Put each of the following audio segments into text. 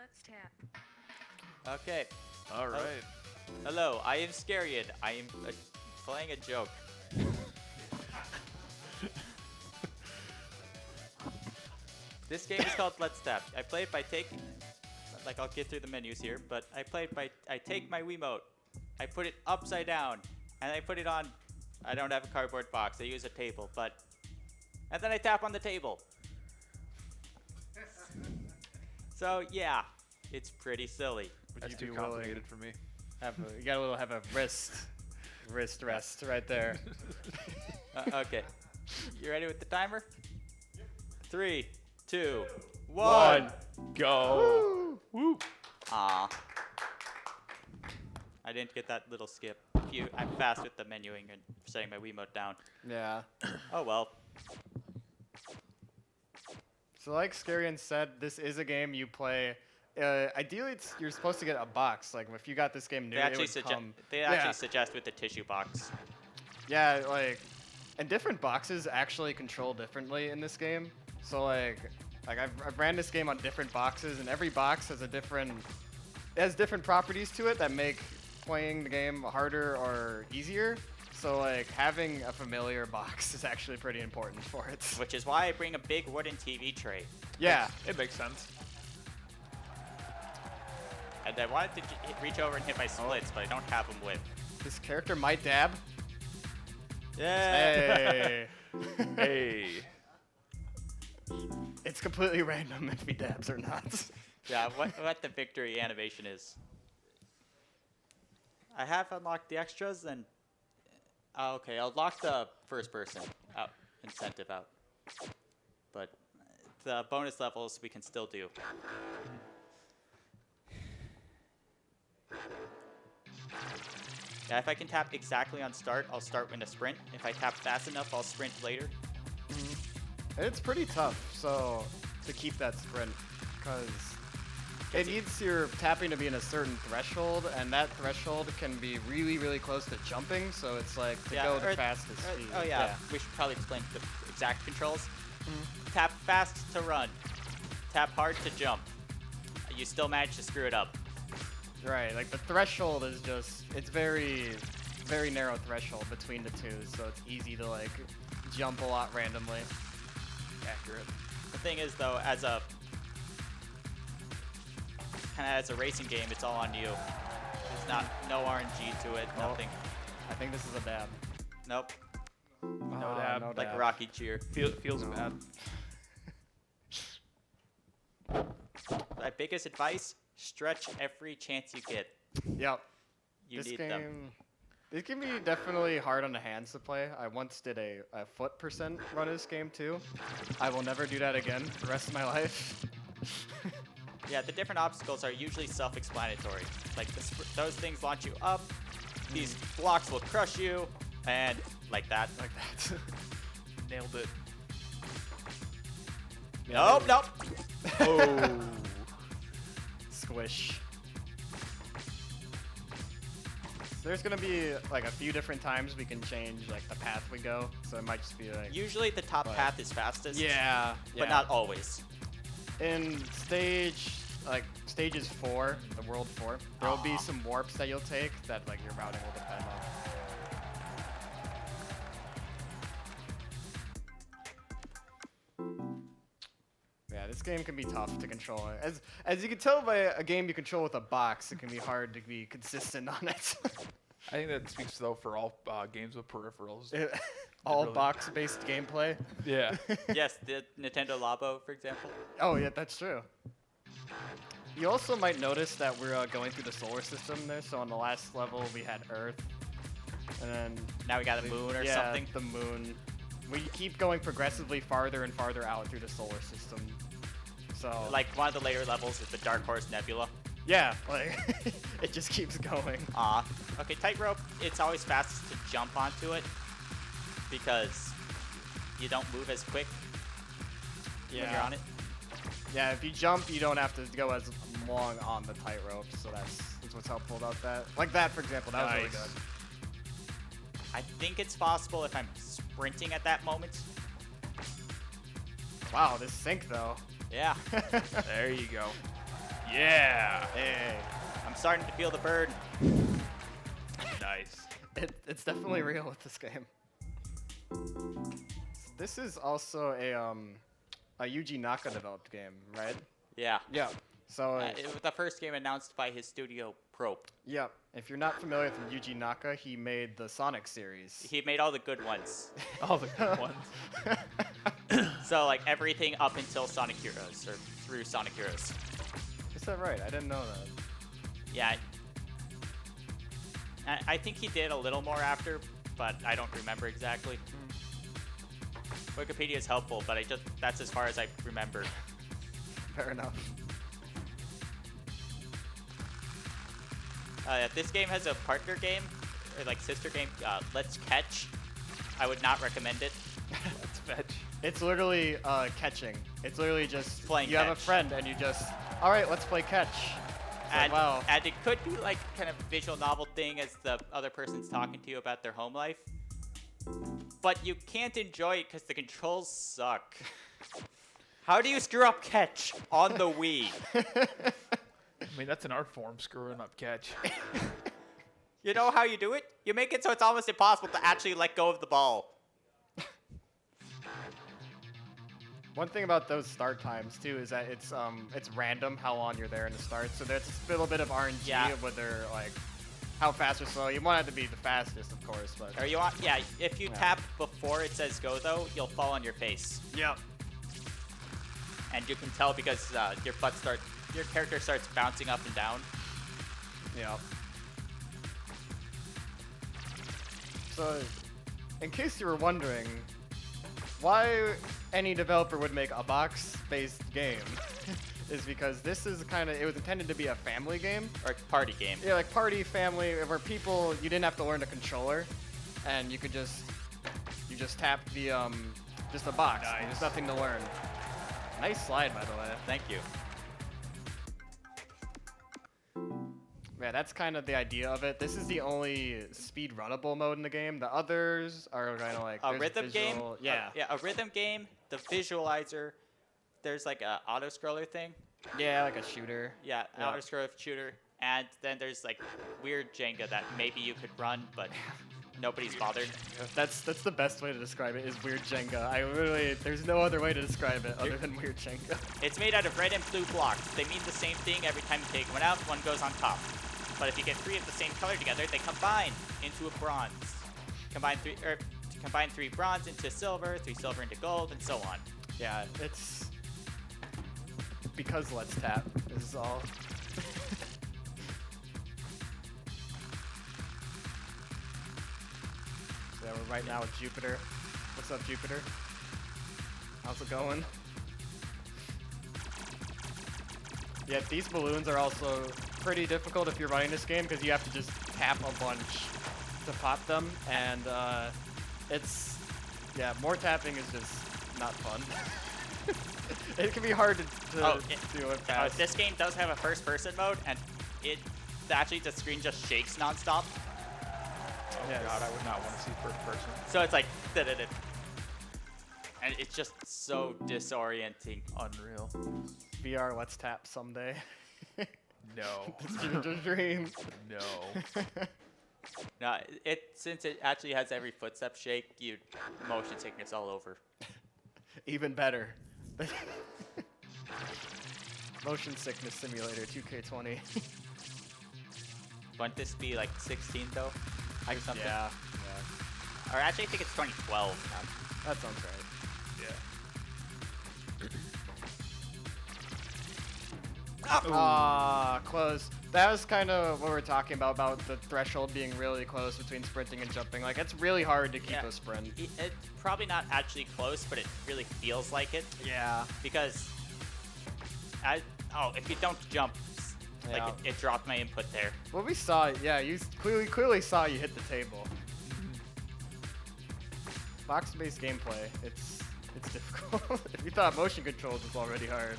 Let's tap. Okay. All right. Hello, I am Scarrien. I am playing a joke. This game is called Let's Tap. I play it by taking, like I'll get through the menus here, but I play it by, I take my Wiimote, I put it upside down, and I put it on, I don't have a cardboard box, I use a table, and then I tap on the table. So yeah, it's pretty silly. That's you too be complicated for me. You gotta have a wrist rest right there. Okay, you ready with the timer? 3, 2, 1. Go. Woo. Aw. I didn't get that little skip. I'm fast with the menuing and setting my Wiimote down. Yeah. Oh well. So like Scarrien said, this is a game you play. Ideally, you're supposed to get a box. Like if you got this game new, They actually, it would come. suggest with the tissue box. Yeah, like, and different boxes actually control differently in this game. So like I've ran this game on different boxes, and every box has different properties to it that make playing the game harder or easier. So like having a familiar box is actually pretty important for it. Which is why I bring a big wooden TV tray. Yeah. It makes sense. And I wanted to reach over and hit my splits, but I don't have them with. This character might dab. Yeah. Hey. Hey. It's completely random if he dabs or not. Yeah, what the victory animation is. I have unlocked the extras and... okay, I'll lock the first person out, incentive out. But the bonus levels we can still do. Yeah, if I can tap exactly on start, I'll start in a sprint. If I tap fast enough, I'll sprint later. It's pretty tough, so to keep that sprint, because it needs your tapping to be in a certain threshold, and that threshold can be really, really close to jumping. So it's like to go the fastest speed. Oh yeah, we should probably explain the exact controls. Tap fast to run. Tap hard to jump. You still manage to screw it up. Right, like the threshold is just, it's very, very narrow threshold between the two, so it's easy to like jump a lot randomly. Accurate. The thing is though, as a racing game, it's all on you. There's no RNG to it, nothing. I think this is a dab. Nope. No dab. no Like dab. a Rocky cheer. Feels bad. My biggest advice, stretch every chance you get. Yep. You This need game, them. This can be definitely hard on the hands to play. I once did a foot percent run of this game too. I will never do that again for the rest of my life. Yeah, the different obstacles are usually self-explanatory. Like those things launch you up, these blocks will crush you, and like that. Like that. Nailed it. Nope, nope. Oh. Squish. So there's gonna be like a few different times we can change like the path we go. So it might just be like Usually the top path is fastest. yeah, But not always. in stages 4, the world 4, there will be some warps that you'll take that like your routing will depend on. Yeah, this game can be tough to control. As you can tell by a game you control with a box, it can be hard to be consistent on it. I think that speaks though for all games with peripherals. All Really? box-based gameplay. Yeah. Yes, the Nintendo Labo, for example. Oh yeah, that's true. You also might notice that we're going through the solar system there. So on the last level we had Earth, and then Now we got a moon or yeah, something. the moon. We keep going progressively farther and farther out through the solar system. So Like one of the later levels is the Dark Horse Nebula. yeah, like it just keeps going. Okay, tightrope, it's always fastest to jump onto it because you don't move as quick when you're on it. Yeah, if you jump, you don't have to go as long on the tightrope, so that's what's helpful about that. Like that, for example, that was really Nice. good. I think it's possible if I'm sprinting at that moment. Wow, this sync though. Yeah. There you go. Yeah. Hey, I'm starting to feel the burn. Nice. it's definitely real with this game. This is also a Yuji Naka developed game, right? Yeah. Yeah. So It was the first game announced by his studio Probe. yeah, if you're not familiar with Yuji Naka, he made the Sonic series. He made all the good ones. All the good ones. So like everything up until Sonic Heroes or through Sonic Heroes. Is that right? I didn't know that. Yeah. I think he did a little more after, but I don't remember exactly. Wikipedia is helpful, but that's as far as I remember. Fair enough. This game has a partner game, or like sister game, Let's Catch. I would not recommend it. Let's fetch. It's literally catching. It's literally just Playing you have a catch. friend and you just, all right, let's play catch. It's like, And, wow. and it could be like kind of visual novel thing as the other person's talking to you about their home life. But you can't enjoy it because the controls suck. How do you screw up catch on the Wii? I mean, that's an art form, screwing up catch. You know how you do it? You make it so it's almost impossible to actually let go of the ball. One thing about those start times too is that it's random how long you're there in the start. So there's a little bit of RNG Yeah. of whether like how fast or slow. You want it to be the fastest, of course, but Or you want, yeah, if you tap before it says go though, you'll fall on your face. yeah. And you can tell because your character starts bouncing up and down. Yeah. So, in case you were wondering, why any developer would make a box-based game is because this is it was intended to be a family game. Or party game. Yeah, like party, family, where you didn't have to learn the controller, and you just tap the, just a box. Nice. There's nothing to learn. Nice slide, by the way. Thank you. Yeah, that's kind of the idea of it. This is the only speed runnable mode in the game. The others are kind of like A there's rhythm game? visual- Yeah. Yeah, a rhythm game, the visualizer, there's like a auto-scroller thing. Yeah, like a shooter. Yeah, an Yeah. auto-scroller shooter. And then there's like weird Jenga that maybe you could run, but nobody's bothered. That's the best way to describe it is weird Jenga. There's no other way to describe it other than weird Jenga. It's made out of red and blue blocks. They mean the same thing every time you take one out, one goes on top. But if you get three of the same color together, they combine into a bronze. Combine three bronze into silver, three silver into gold, and so on. Yeah, it's because Let's Tap is all. So yeah, we're right now with Jupiter. What's up, Jupiter? How's it going? Yeah, these balloons are also pretty difficult if you're running this game because you have to just tap a bunch to pop them, and more tapping is just not fun. It can be hard to do it fast. This game does have a first-person mode, and the screen just shakes nonstop. Oh Yes. god, I would not want to see first person. So it's like, da-da-da. And it's just so disorienting. Unreal. VR Let's Tap someday. No. It's a dream. No. No, since it actually has every footstep shake, motion sickness all over. Even better. Motion Sickness Simulator 2K20. Wouldn't this be like 16 though? Or something? Yeah. Or actually, I think it's 2012. That sounds right. Yeah. Close. That was kind of what we're talking about the threshold being really close between sprinting and jumping. Like, it's really hard to keep Yeah. a sprint. It's probably not actually close, but it really feels like it. Yeah. Because, if you don't jump, like Yeah. it dropped my input there. Well, we saw it. Yeah, you clearly saw you hit the table. Box-based gameplay, it's difficult. If you thought motion controls was already hard.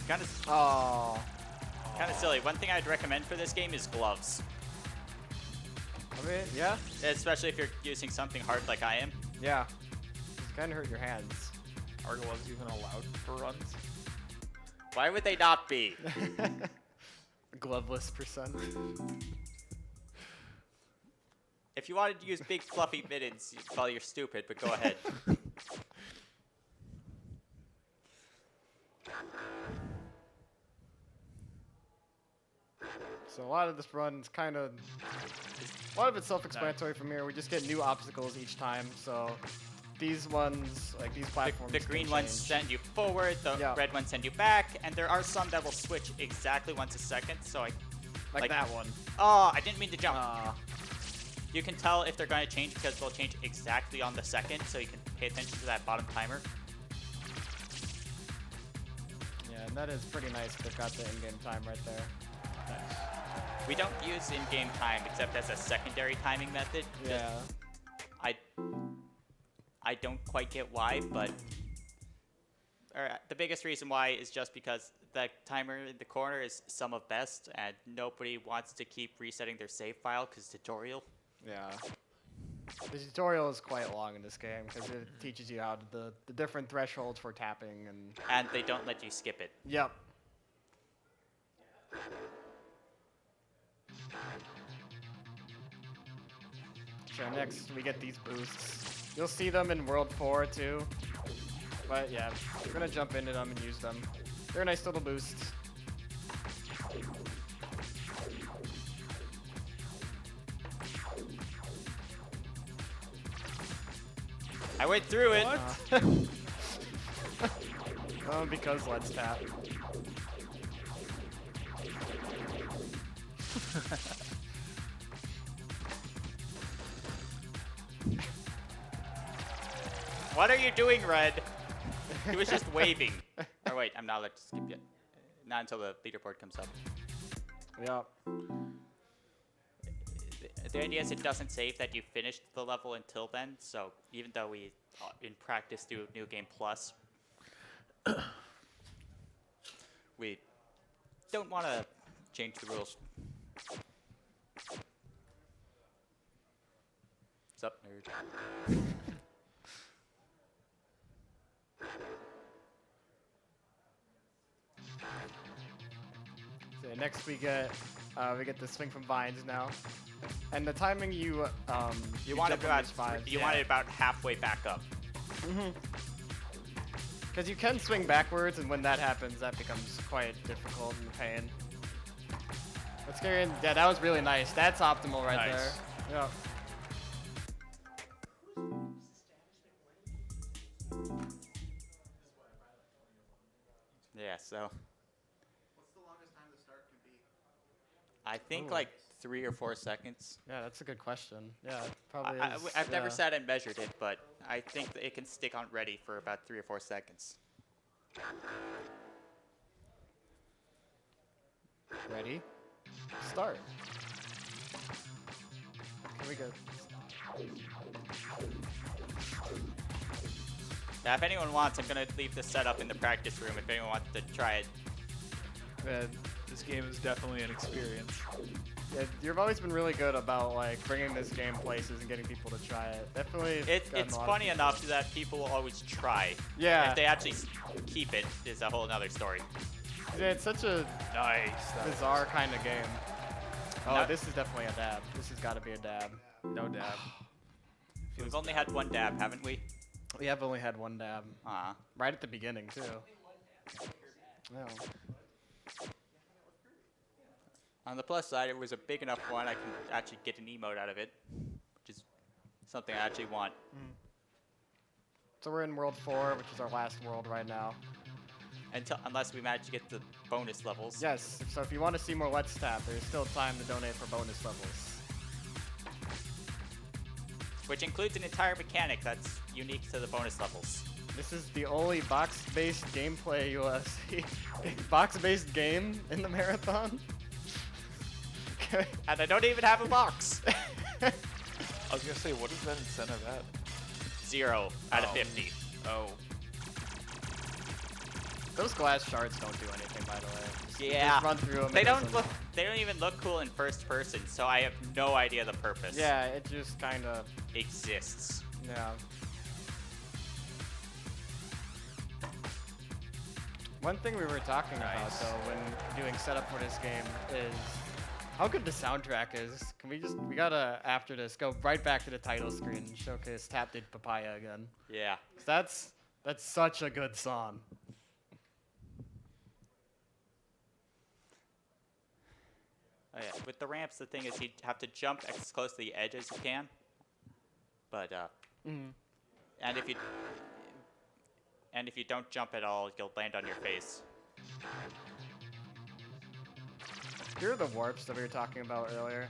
Kind of. Oh, kind of silly. One thing I'd recommend for this game is gloves. I mean, yeah, Especially if you're using something hard like I am. yeah. It's kind of hurt your hands. Are gloves even allowed for runs? Why would they not be? Gloveless percent. If you wanted to use big fluffy mittens, well, you're stupid, but go ahead. So a lot of this run is kind of, a lot of it's self-explanatory from here. We just get new obstacles each time. So these ones, like these platforms, The green ones send you forward, the red ones send you back, and there are some that will switch exactly once a second. So like that one. Oh, I didn't mean to jump. You can tell if they're going to change because they'll change exactly on the second, so you can pay attention to that bottom timer. Yeah, and that is pretty nice. They've got the in-game time right there. Nice. We don't use in-game time except as a secondary timing method. Yeah. I don't quite get why, but the biggest reason why is just because the timer in the corner is sum of best, and nobody wants to keep resetting their save file because tutorial. Yeah. The tutorial is quite long in this game because it teaches you how to, the different thresholds for tapping and. And they don't let you skip it. Yep. So next we get these boosts. You'll see them in World 4 too. But yeah, we're gonna jump into them and use them. They're a nice little boost. I went through it. Because let's tap. What are you doing, Red? He was just waving. Or wait, I'm not allowed to skip yet. Not until the leaderboard comes up. Yep. The idea is it doesn't save that you finished the level until then, so even though we, in practice, do New Game Plus, we don't want to change the rules. What's up, nerd? So next we get the swing from vines now, and the timing you want it jump on about these vines, you want it about halfway back up. Because you can swing backwards, and when that happens, that becomes quite difficult and a pain. But Scarrien, yeah, that was really nice. That's optimal right Nice. there. Yep. Yeah, so What's the longest time the start can be? I think Ooh. like 3 or 4 seconds. Yeah, that's a good question. Yeah, it probably is. I've never yeah. sat and measured it, but I think that it can stick on ready for about 3 or 4 seconds. Ready? Start. Here we go. Now, if anyone wants, I'm gonna leave the setup in the practice room. If anyone wants to try it. This game is definitely an experience. Yeah, you've always been really good about like bringing this game places and getting people to try it. Definitely. It's gotten a lot of funny people. enough that people will always try. Yeah. If they actually keep it, is a whole other story. Yeah, it's such a Nice. That was bizarre kind of game. Oh, No- this is definitely a dab. This has got to be a dab. no dab. We've only had one dab, haven't we? We have only had one dab. Right at the beginning, too. No. On the plus side, it was a big enough one I can actually get an emote out of it, which is something I actually want. So we're in World 4, which is our last world right now. Unless we manage to get the bonus levels. Yes, so if you want to see more Let's Tap, there's still time to donate for bonus levels. Which includes an entire mechanic that's unique to the bonus levels. This is the only box-based gameplay you will see. Box-based game in the marathon? Okay. And I don't even have a box. I was gonna say, what is that incentive at? 0 out of 50. Oh. Those glass shards don't do anything, by the way. Yeah. Just run through them. They don't look. They don't even look cool in first person, so I have no idea the purpose. Yeah, it just kind of Exists. Yeah. One thing we were talking about though when doing setup for this game is how good the soundtrack is. Can we gotta after this go right back to the title screen and showcase Tap Did Papaya again. Yeah. 'Cause that's such a good song. Oh yeah. With the ramps, the thing is you have to jump as close to the edge as you can. But and if you don't jump at all, you'll land on your face. Here are the warps that we were talking about earlier.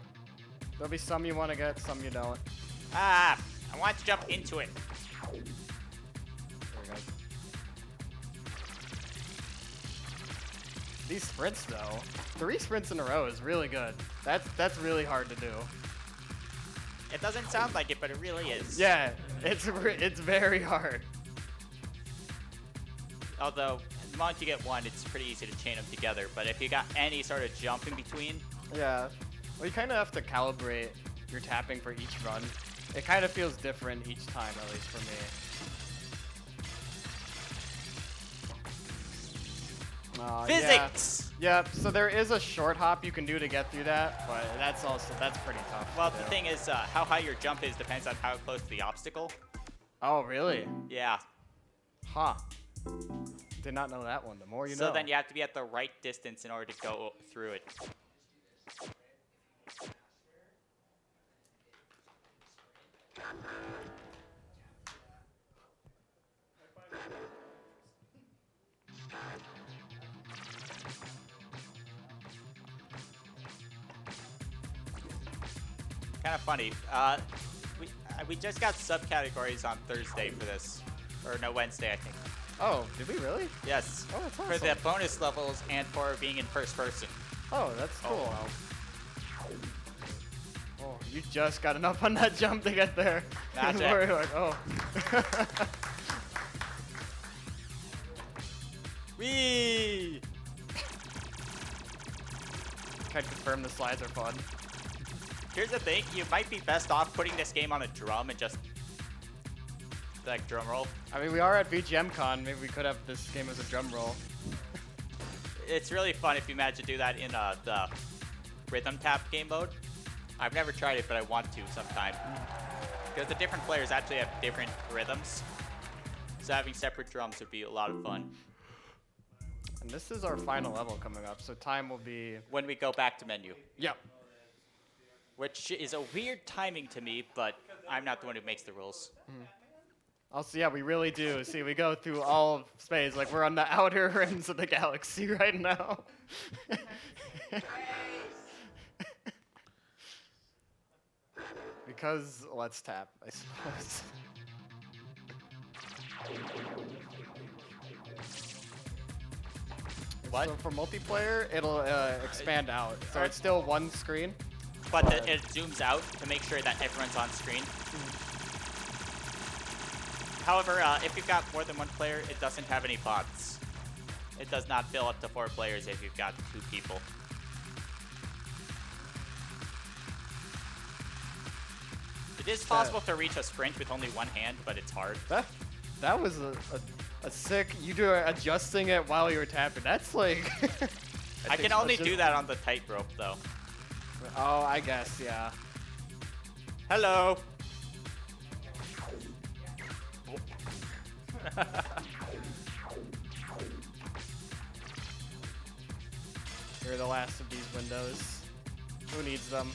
There'll be some you want to get, some you don't. Ah! I want to jump into it. There we go. These sprints though, 3 sprints in a row is really good. That's really hard to do. It doesn't sound like it, but it really is. Yeah, it's very hard. Although, the moment you get one, it's pretty easy to chain them together. But if you got any sort of jump in between, Yeah. Well, you kind of have to calibrate your tapping for each run. It kind of feels different each time, at least for me. physics! Yep, so there is a short hop you can do to get through that, but that's pretty tough. Well, to the do. thing is, how high your jump is depends on how close to the obstacle. Oh, really? Yeah. Huh. Did not know that one. The more you know. So then you have to be at the right distance in order to go through it. Kind of funny. We just got subcategories on Thursday for this, or no, Wednesday, I think. Oh, did we really? Yes. Oh, that's For awesome. the bonus levels and for being in first person. Oh, that's Oh, cool. wow. Oh, you just got enough on that jump to get there. That's it. We're like, oh. Whee! Can confirm the slides are fun. Here's the thing, you might be best off putting this game on a drum and just like drum roll. I mean, we are at VGMCon. Maybe we could have this game as a drum roll. It's really fun if you manage to do that in the rhythm tap game mode. I've never tried it, but I want to sometime. Because the different players actually have different rhythms. So having separate drums would be a lot of fun. And this is our final level coming up, so time will be... When we go back to menu. Yep. Which is a weird timing to me, but I'm not the one who makes the rules. Also, yeah, we really do. See, we go through all of space. Like, we're on the outer rims of the galaxy right now. Because let's tap, I suppose. What? So for multiplayer, it'll expand out. So it's still one screen. But it zooms out to make sure that everyone's on screen. However, if you've got more than one player, it doesn't have any bots. It does not fill up to 4 players if you've got 2 people. It is possible to reach a sprint with only one hand, but it's hard. That was a sick. You do adjusting it while you were tapping. That's like. I can only do that on the tightrope, though. Oh, I guess, yeah. Hello. You're the last of these windows. Who needs them?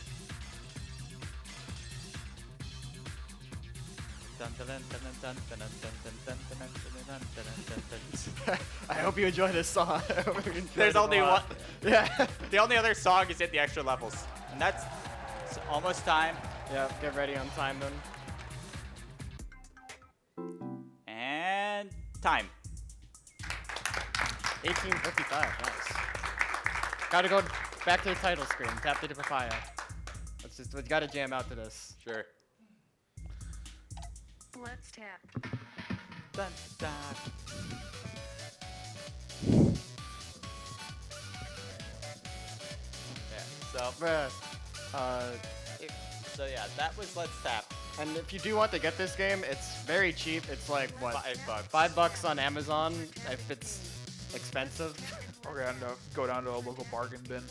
I hope you enjoy this song. I hope you enjoy There's it a only lot. one. Yeah. The only other song is in the extra levels, and that's almost time. Yeah, get ready on time then. And time. 1855, nice. Gotta go back to the title screen. Tap the papaya. We gotta jam out to this. Sure. Let's tap. Dun, dun. Bruh. So yeah, that was Let's Tap. And if you do want to get this game, it's very cheap. It's like what? $5. $5 on Amazon if it's expensive. Or go down to a local bargain bin.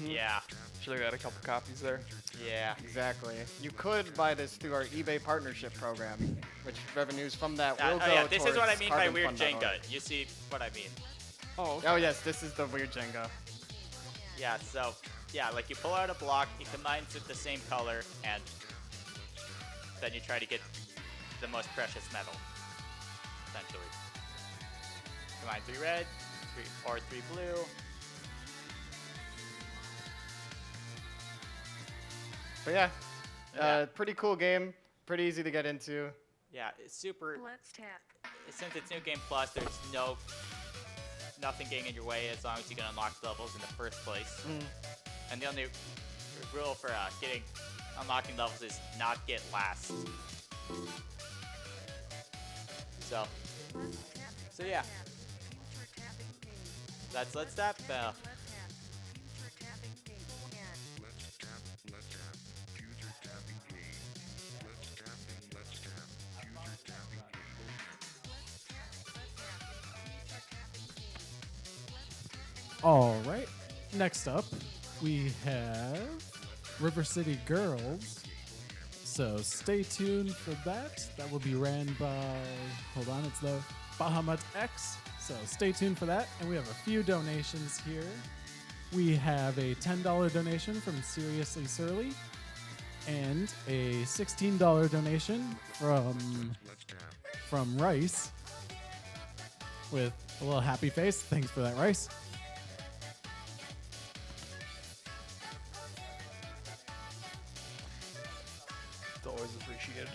Yeah. Sure, they got a couple copies there. Yeah. Exactly. You could buy this through our eBay partnership program, which revenues from that will go yeah, this is what I towards mean by carbon weird fund.org. Jenga. You see what I mean? Oh, okay. Oh yes, this is the weird Jenga. Yeah, so, yeah, like you pull out a block, it combines with the same color, and then you try to get the most precious metal, essentially. Combine 3 red, 3 blue. But yeah, Yeah. pretty cool game. Pretty easy to get into. Yeah, it's super. Let's tap. Since it's New Game Plus, there's nothing getting in your way as long as you can unlock levels in the first place. And the only rule for unlocking levels is not get last. So yeah, that's Let's Tap. All right. Next up, we have River City Girls. So stay tuned for that. That will be ran by, hold on, it's the Bahamut X. So stay tuned for that. And we have a few donations here. We have a $10 donation from Seriously Surly and a $16 donation from Rice with a little happy face. Thanks for that, Rice. It's always appreciated.